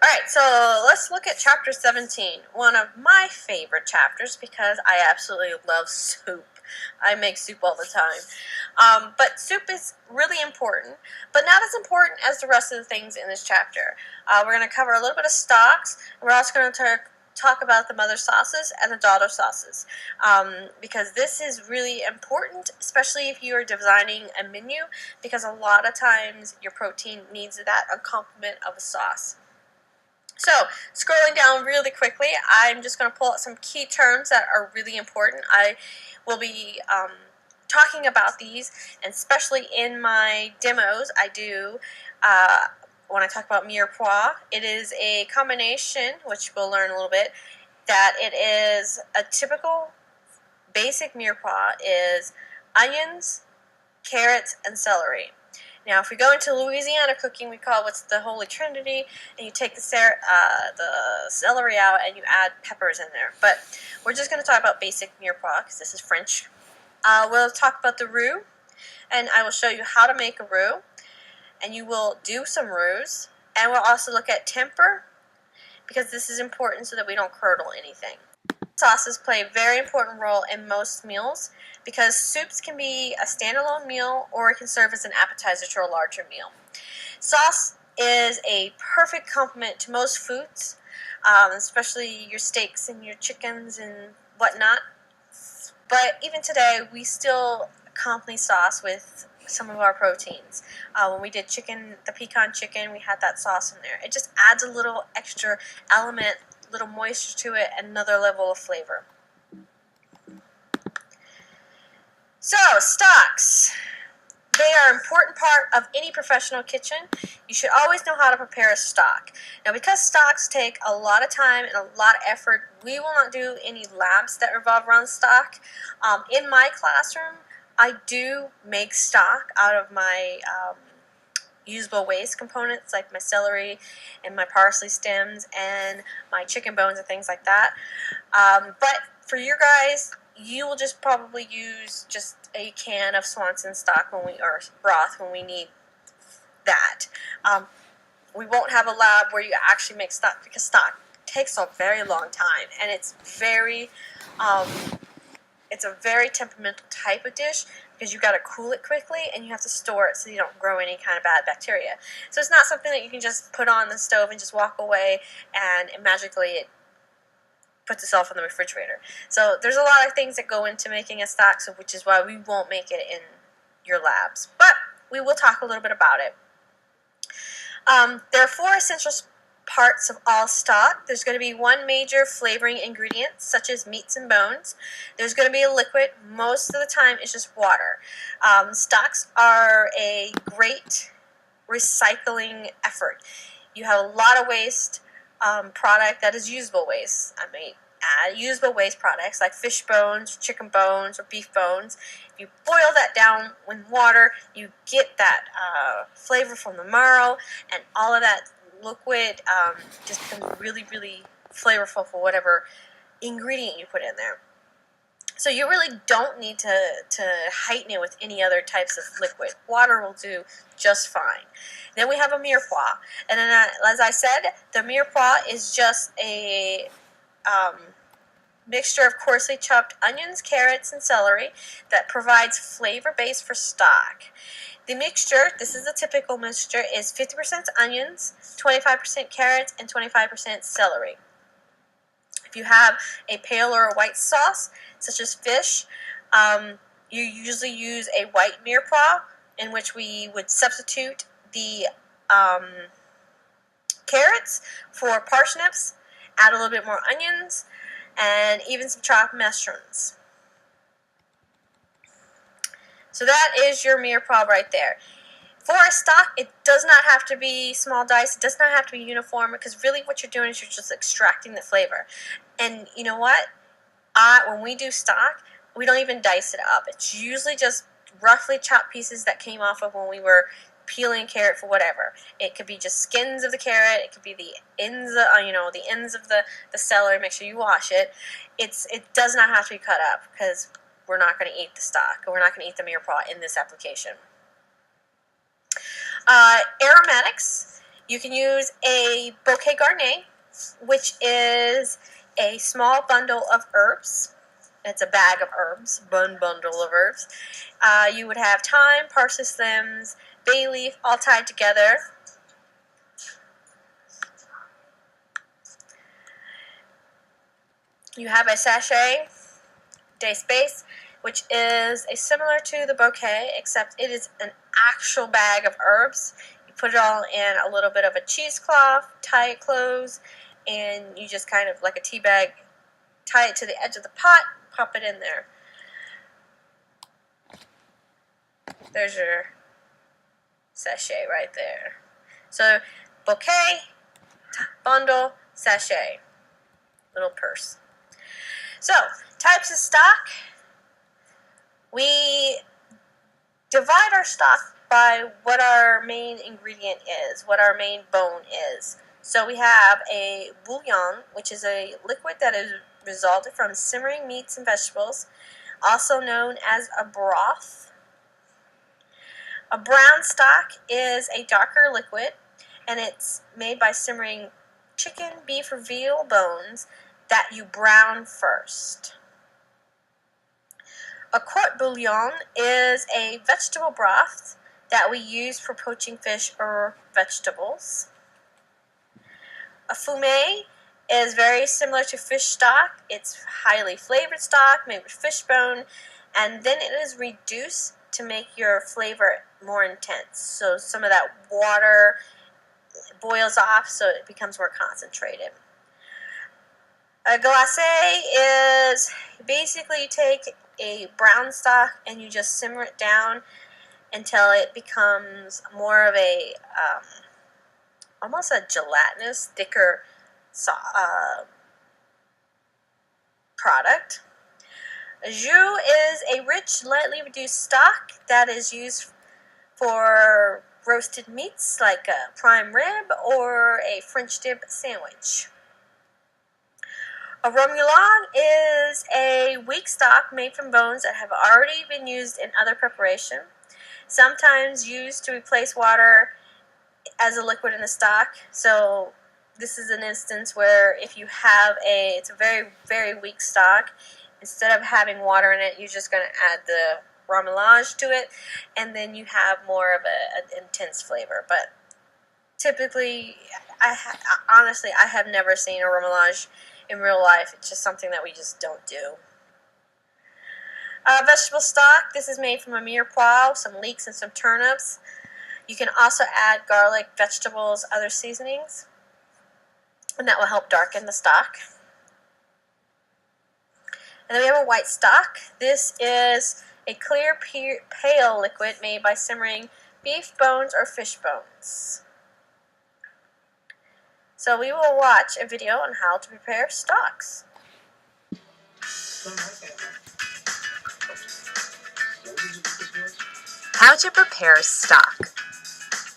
Alright, so let's look at chapter 17, one of my favorite chapters because I absolutely love soup. I make soup all the time. But soup is really important, but not as important as the rest of the things in this chapter. We're going to cover a little bit of stocks, and we're also going to talk about the mother sauces and the daughter sauces, because this is really important, especially if you are designing a menu, because a lot of times your protein needs that accompaniment of a sauce. So, scrolling down really quickly, I'm just going to pull out some key terms that are really important. I will be talking about these, and especially in my demos, I do, when I talk about mirepoix, it is a combination, which we'll learn a little bit, that it is a typical basic mirepoix is onions, carrots, and celery. Now, if we go into Louisiana cooking, we call what's the Holy Trinity, and you take the celery out and you add peppers in there. But we're just going to talk about basic mirepoix because this is French. We'll talk about the roux, and I will show you how to make a roux, and you will do some roux, and we'll also look at temper because this is important so that we don't curdle anything. Sauces play a very important role in most meals because soups can be a standalone meal or it can serve as an appetizer to a larger meal. Sauce is a perfect complement to most foods, especially your steaks and your chickens and whatnot. But even today, we still accompany sauce with some of our proteins. When we did chicken, the pecan chicken, we had that sauce in there. It just adds a little extra element, little moisture to it, and another level of flavor. So, stocks. They are an important part of any professional kitchen. You should always know how to prepare a stock. Now, because stocks take a lot of time and a lot of effort, we will not do any labs that revolve around stock. In my classroom, I do make stock out of my usable waste components like my celery and my parsley stems and my chicken bones and things like that. But for you guys, you will just probably use just a can of Swanson stock or broth when we need that. We won't have a lab where you actually make stock because stock takes a very long time, and it's a very temperamental type of dish because you've got to cool it quickly and you have to store it so you don't grow any kind of bad bacteria. So it's not something that you can just put on the stove and just walk away and magically it puts itself in the refrigerator. So there's a lot of things that go into making a stock, so which is why we won't make it in your labs. But we will talk a little bit about it. There are 4 essential parts of all stock. There's going to be one major flavoring ingredient, such as meats and bones. There's going to be a liquid. Most of the time, it's just water. Stocks are a great recycling effort. You have a lot of waste product that is usable waste. I mean, add usable waste products like fish bones, chicken bones, or beef bones. If you boil that down in water, you get that flavor from the marrow, and all of that liquid just becomes really, really flavorful for whatever ingredient you put in there. So you really don't need to heighten it with any other types of liquid. Water will do just fine. Then we have a mirepoix. And then, as I said, the mirepoix is just a mixture of coarsely chopped onions, carrots, and celery that provides flavor base for stock. The mixture, this is a typical mixture, is 50% onions, 25% carrots, and 25% celery. If you have a pale or a white sauce, such as fish, you usually use a white mirepoix, in which we would substitute the carrots for parsnips, add a little bit more onions, and even some chopped mushrooms. So that is your mirepoix right there. For a stock, it does not have to be small dice. It does not have to be uniform because really what you're doing is you're just extracting the flavor. And you know what? When we do stock, we don't even dice it up. It's usually just roughly chopped pieces that came off of when we were peeling carrot for whatever. It could be just skins of the carrot. It could be the ends, the ends of the celery. Make sure you wash it. It does not have to be cut up because we're not going to eat the stock, or we're not going to eat the mirepoix in this application. Aromatics. You can use a bouquet garni, which is a small bundle of herbs. It's a bag of herbs, one bundle of herbs. You would have thyme, parsley stems, bay leaf, all tied together. You have a sachet de space, which is similar to the bouquet, except it is an actual bag of herbs. You put it all in a little bit of a cheesecloth, tie it close, and you just kind of like a tea bag, tie it to the edge of the pot, pop it in there. There's your sachet right there. So bouquet, bundle, sachet, little purse. So types of stock. We divide our stock by what our main ingredient is, what our main bone is. So we have a bouillon, which is a liquid that is resulted from simmering meats and vegetables, also known as a broth. A brown stock is a darker liquid, and it's made by simmering chicken, beef, or veal bones that you brown first. A court bouillon is a vegetable broth that we use for poaching fish or vegetables. A fumet is very similar to fish stock. It's highly flavored stock made with fish bone, and then it is reduced to make your flavor more intense. So some of that water boils off so it becomes more concentrated. A glacé is basically you take a brown stock and you just simmer it down until it becomes more of a almost a gelatinous, thicker product. A jus is a rich, lightly reduced stock that is used for roasted meats like a prime rib or a French dip sandwich. A remoulade is a weak stock made from bones that have already been used in other preparation, sometimes used to replace water as a liquid in the stock. So this is an instance where if you have it's a very, very weak stock, instead of having water in it, you're just going to add the remoulade to it, and then you have more of an intense flavor. But typically, honestly, I have never seen a remoulade in real life. It's just something that we just don't do. Vegetable stock. This is made from a mirepoix, some leeks, and some turnips. You can also add garlic, vegetables, other seasonings, and that will help darken the stock. And then we have a white stock. This is a clear, pale liquid made by simmering beef bones or fish bones. So we will watch a video on how to prepare stocks. How to prepare stock.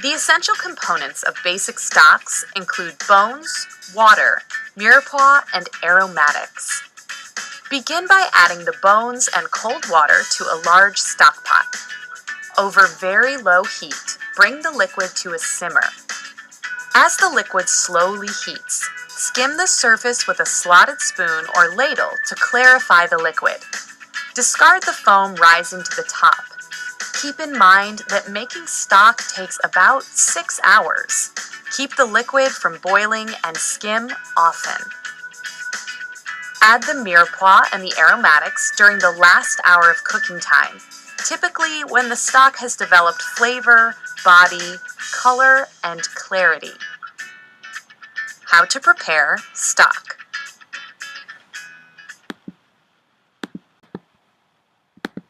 The essential components of basic stocks include bones, water, mirepoix, and aromatics. Begin by adding the bones and cold water to a large stock pot. Over very low heat, bring the liquid to a simmer. As the liquid slowly heats, skim the surface with a slotted spoon or ladle to clarify the liquid. Discard the foam rising to the top. Keep in mind that making stock takes about 6 hours. Keep the liquid from boiling and skim often. Add the mirepoix and the aromatics during the last hour of cooking time, typically when the stock has developed flavor, body, color, and clarity. How to prepare stock.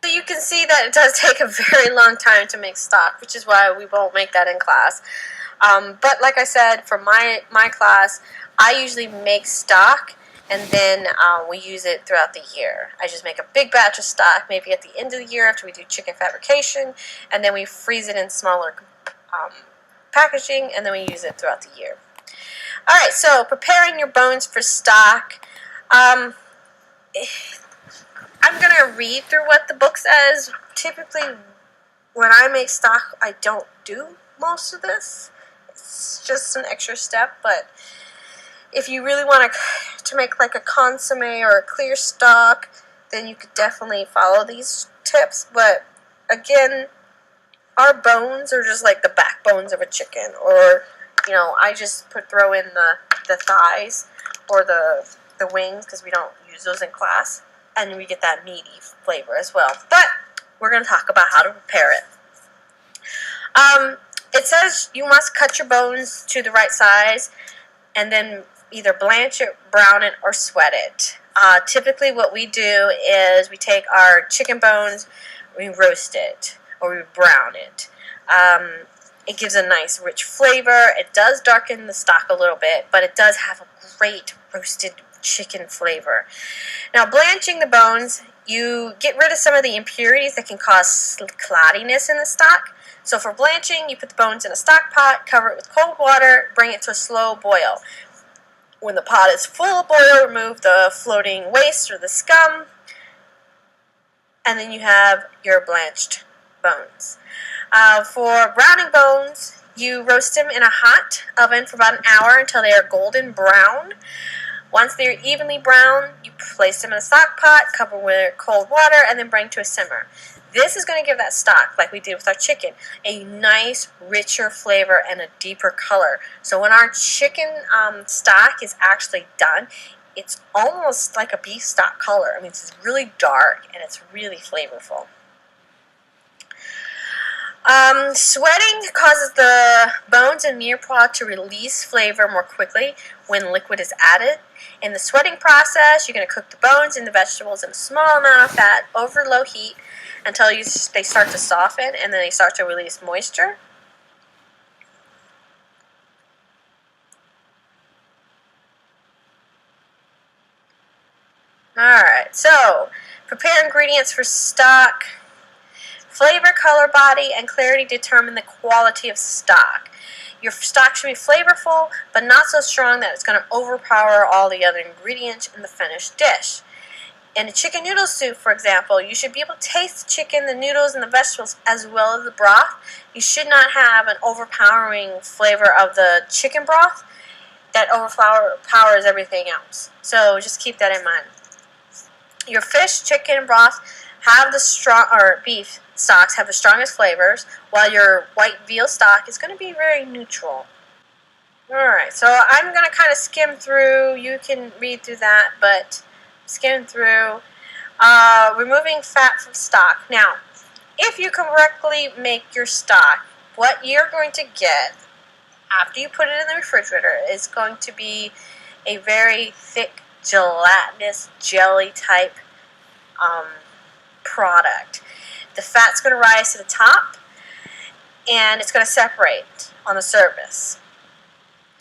So you can see that it does take a very long time to make stock, which is why we won't make that in class. But like I said, for my class, I usually make stock, and then we use it throughout the year. I just make a big batch of stock, maybe at the end of the year after we do chicken fabrication, and then we freeze it in smaller packaging, and then we use it throughout the year. Alright, so preparing your bones for stock. I'm going to read through what the book says. Typically, when I make stock, I don't do most of this. It's just an extra step, but if you really want to make like a consomme or a clear stock, then you could definitely follow these tips. But again, our bones are just like the backbones of a chicken, or I just throw in the thighs or the wings because we don't use those in class, and we get that meaty flavor as well. But we're going to talk about how to prepare it. It says you must cut your bones to the right size and then either blanch it, brown it, or sweat it. Typically what we do is we take our chicken bones, we roast it, or we brown it. It gives a nice rich flavor. It does darken the stock a little bit, but it does have a great roasted chicken flavor. Now, blanching the bones, you get rid of some of the impurities that can cause cloudiness in the stock. So for blanching, you put the bones in a stock pot, cover it with cold water, bring it to a slow boil. When the pot is full of boil, remove the floating waste or the scum, and then you have your blanched bones. For browning bones, you roast them in a hot oven for about an hour until they are golden brown. Once they're evenly brown, you place them in a stock pot, cover with cold water, and then bring to a simmer. This is going to give that stock, like we did with our chicken, a nice, richer flavor and a deeper color. So when our chicken stock is actually done, it's almost like a beef stock color. I mean, it's really dark and it's really flavorful. Sweating causes the bones and mirepoix to release flavor more quickly when liquid is added. In the sweating process, you're going to cook the bones and the vegetables in a small amount of fat over low heat until they start to soften and then they start to release moisture. Alright, so prepare ingredients for stock. Flavor, color, body, and clarity determine the quality of stock. Your stock should be flavorful, but not so strong that it's going to overpower all the other ingredients in the finished dish. In a chicken noodle soup, for example, you should be able to taste the chicken, the noodles, and the vegetables as well as the broth. You should not have an overpowering flavor of the chicken broth that overpowers everything else. So just keep that in mind. Your fish, chicken, and broth have beef stocks have the strongest flavors, while your white veal stock is going to be very neutral. Alright, so I'm going to kind of skim through. You can read through that, but skim through. Removing fat from stock. Now, if you correctly make your stock, what you're going to get after you put it in the refrigerator is going to be a very thick, gelatinous, jelly type product. The fat's going to rise to the top, and it's going to separate on the surface.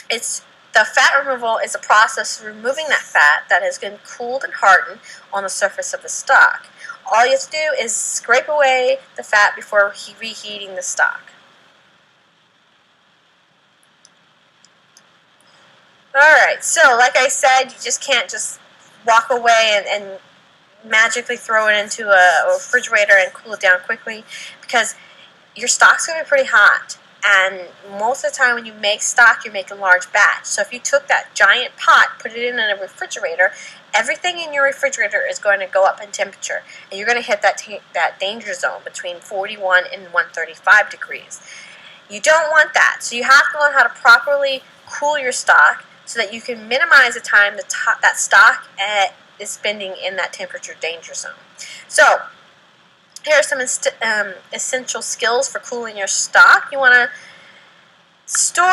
The fat removal is a process of removing that fat that has been cooled and hardened on the surface of the stock. All you have to do is scrape away the fat before reheating the stock. Alright, so like I said, you just can't just walk away and magically throw it into a refrigerator and cool it down quickly, because your stock's going to be pretty hot, and most of the time when you make stock, you make a large batch. So if you took that giant pot, put it in a refrigerator, everything in your refrigerator is going to go up in temperature, and you're going to hit that danger zone between 41 and 135 degrees. You don't want that, so you have to learn how to properly cool your stock so that you can minimize the time that stock is spending in that temperature danger zone. So here are some essential skills for cooling your stock. You want to store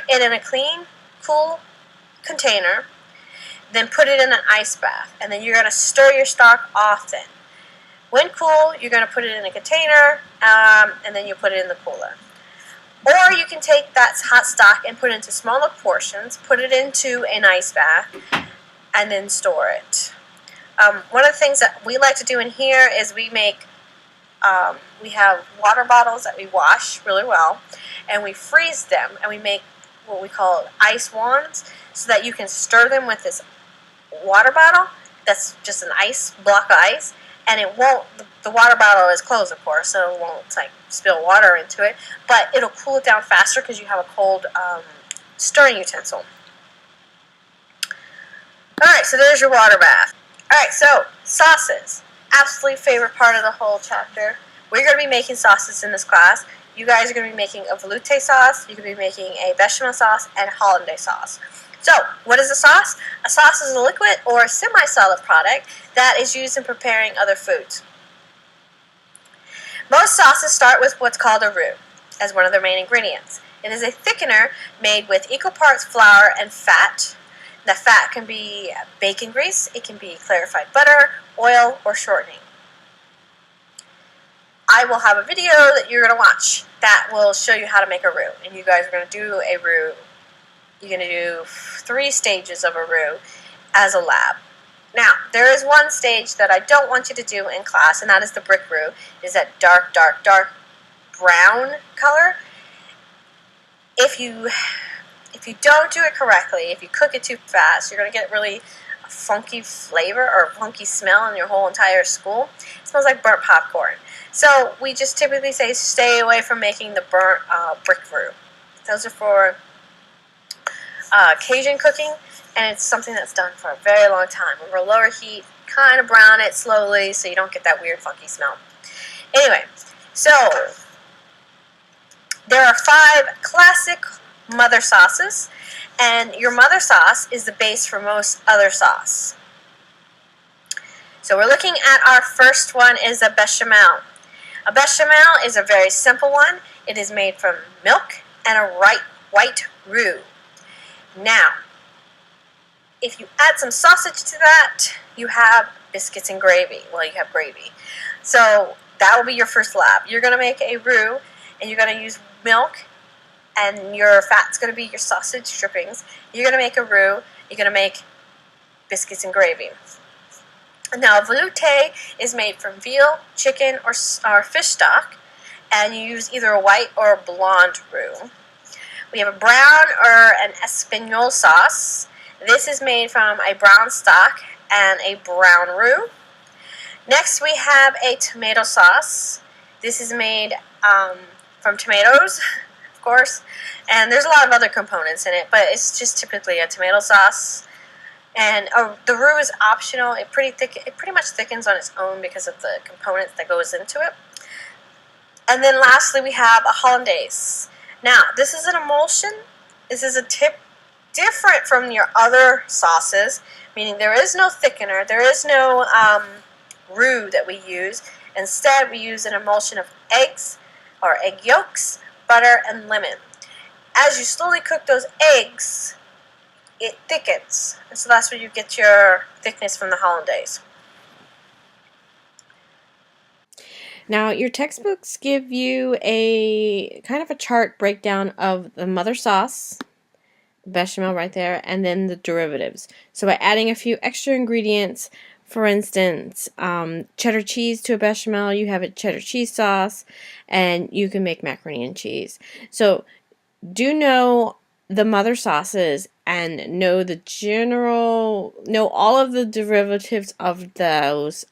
it in a clean, cool container. Then put it in an ice bath, and then you're going to stir your stock often. When cool, you're going to put it in a container, and then you put it in the cooler. Or you can take that hot stock and put it into smaller portions, put it into an ice bath, and then store it. One of the things that we like to do in here is we have water bottles that we wash really well, and we freeze them, and we make what we call ice wands, so that you can stir them with this water bottle that's just an block of ice, and it won't, the water bottle is closed, of course, so it won't like spill water into it, but it'll cool it down faster because you have a cold stirring utensil. Alright, so there's your water bath. Alright, so sauces. Absolutely favorite part of the whole chapter. We're going to be making sauces in this class. You guys are going to be making a velouté sauce, you're going to be making a bechamel sauce, and hollandaise sauce. So, what is a sauce? A sauce is a liquid or semi-solid product that is used in preparing other foods. Most sauces start with what's called a roux as one of their main ingredients. It is a thickener made with equal parts flour and fat. The fat can be bacon grease, it can be clarified butter, oil, or shortening. I will have a video that you're going to watch that will show you how to make a roux. And you guys are going to do a roux. You're going to do 3 stages of a roux as a lab. Now, there is one stage that I don't want you to do in class, and that is the brick roux. It is that dark, dark, dark brown color. If you don't do it correctly, if you cook it too fast, you're going to get really funky flavor or funky smell in your whole entire school. It smells like burnt popcorn. So we just typically say stay away from making the burnt brick roux. Those are for Cajun cooking, and it's something that's done for a very long time. Over lower heat, kind of brown it slowly so you don't get that weird funky smell. Anyway, so there are 5 classic mother sauces, and your mother sauce is the base for most other sauce. So we're looking at our first one is a bechamel. A bechamel is a very simple one. It is made from milk and a white roux. Now, if you add some sausage to that, you have biscuits and gravy. Well, you have gravy. So that will be your first lab. You're going to make a roux, and you're going to use milk, and your fat's going to be your sausage drippings. You're going to make a roux. You're going to make biscuits and gravy. Now, a velouté is made from veal, chicken, or fish stock, and you use either a white or a blonde roux. We have a brown or an espagnole sauce. This is made from a brown stock and a brown roux. Next, we have a tomato sauce. This is made from tomatoes, of course, and there's a lot of other components in it, but it's just typically a tomato sauce. And the roux is optional. It pretty much thickens on its own because of the components that goes into it. And then lastly, we have a hollandaise. Now, this is an emulsion. This is a tip different from your other sauces, meaning there is no thickener, there is no roux that we use. Instead, we use an emulsion of eggs or egg yolks, butter, and lemon. As you slowly cook those eggs, it thickens, and so that's where you get your thickness from the hollandaise. Now, your textbooks give you a kind of a chart breakdown of the mother sauce, bechamel right there, and then the derivatives. So by adding a few extra ingredients, for instance, cheddar cheese to a bechamel, you have a cheddar cheese sauce, and you can make macaroni and cheese. So do know the mother sauces and know all of the derivatives of those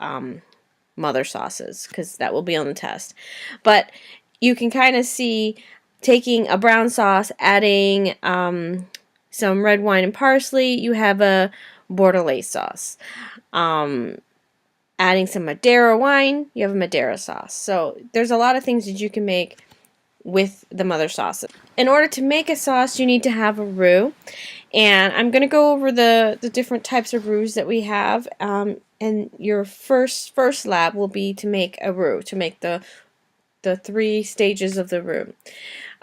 mother sauces, because that will be on the test. But you can kind of see taking a brown sauce, adding some red wine and parsley, you have a Bordelaise sauce. Adding some Madeira wine, you have a Madeira sauce. So there's a lot of things that you can make with the mother sauce. In order to make a sauce, you need to have a roux. And I'm going to go over the different types of roux that we have. And your first lab will be to make a roux, to make the 3 stages of the roux.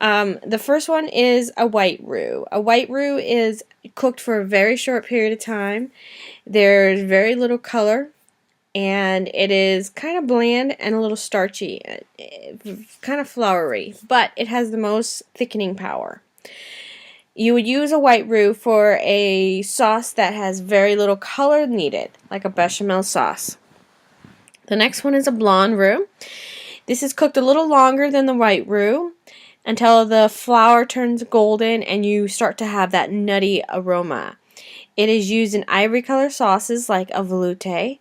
The first one is a white roux. A white roux is cooked for a very short period of time. There's very little color, and it is kind of bland and a little starchy, kind of floury, but it has the most thickening power. You would use a white roux for a sauce that has very little color needed, like a bechamel sauce. The next one is a blonde roux. This is cooked a little longer than the white roux until the flour turns golden and you start to have that nutty aroma. It is used in ivory color sauces like a velouté,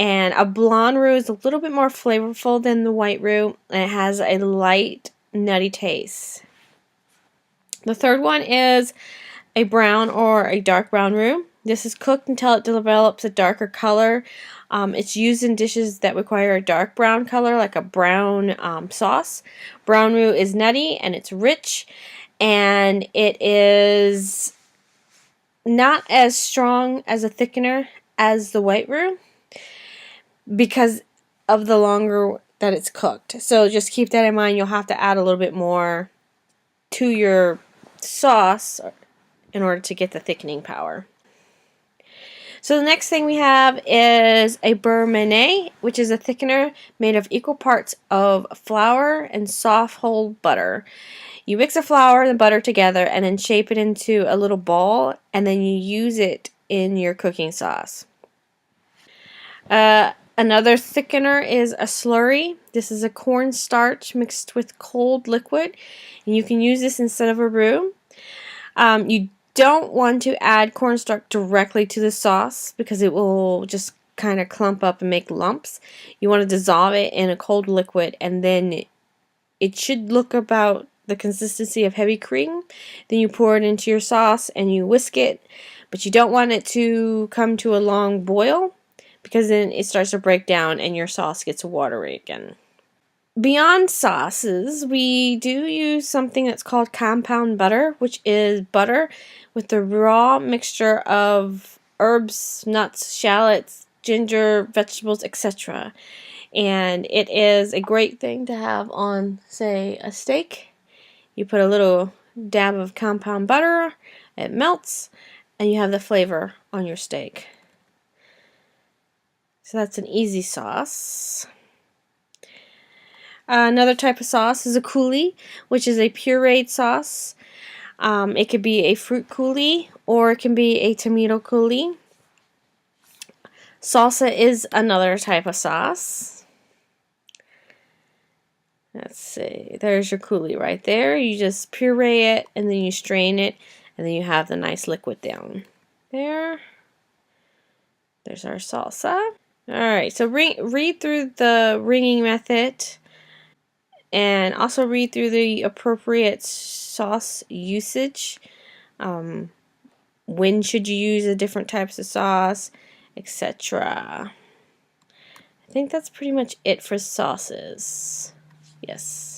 And a blonde roux is a little bit more flavorful than the white roux, and it has a light, nutty taste. The third one is a brown or a dark brown roux. This is cooked until it develops a darker color. It's used in dishes that require a dark brown color, like a brown sauce. Brown roux is nutty and it's rich, and it is not as strong as a thickener as the white roux because of the longer that it's cooked. So just keep that in mind. You'll have to add a little bit more to your sauce in order to get the thickening power. So the next thing we have is a beurre mayonnaise, which is a thickener made of equal parts of flour and soft whole butter. You mix the flour and the butter together and then shape it into a little ball, and then you use it in your cooking sauce. Another thickener is a slurry. This is a cornstarch mixed with cold liquid, and you can use this instead of a roux. You don't want to add cornstarch directly to the sauce because it will just kind of clump up and make lumps. You want to dissolve it in a cold liquid, and then it should look about the consistency of heavy cream. Then you pour it into your sauce and you whisk it, but you don't want it to come to a long boil because then it starts to break down and your sauce gets watery again. Beyond sauces, we do use something that's called compound butter, which is butter with the raw mixture of herbs, nuts, shallots, ginger, vegetables, etc. And it is a great thing to have on, say, a steak. You put a little dab of compound butter, it melts, and you have the flavor on your steak. So that's an easy sauce. Another type of sauce is a coulis, which is a pureed sauce. It could be a fruit coulis or it can be a tomato coulis. Salsa is another type of sauce. Let's see, there's your coulis right there. You just puree it and then you strain it and then you have the nice liquid down there. There's our salsa. Alright, so read through the ringing method. And also read through the appropriate sauce usage. When should you use the different types of sauce, etc. I think that's pretty much it for sauces. Yes.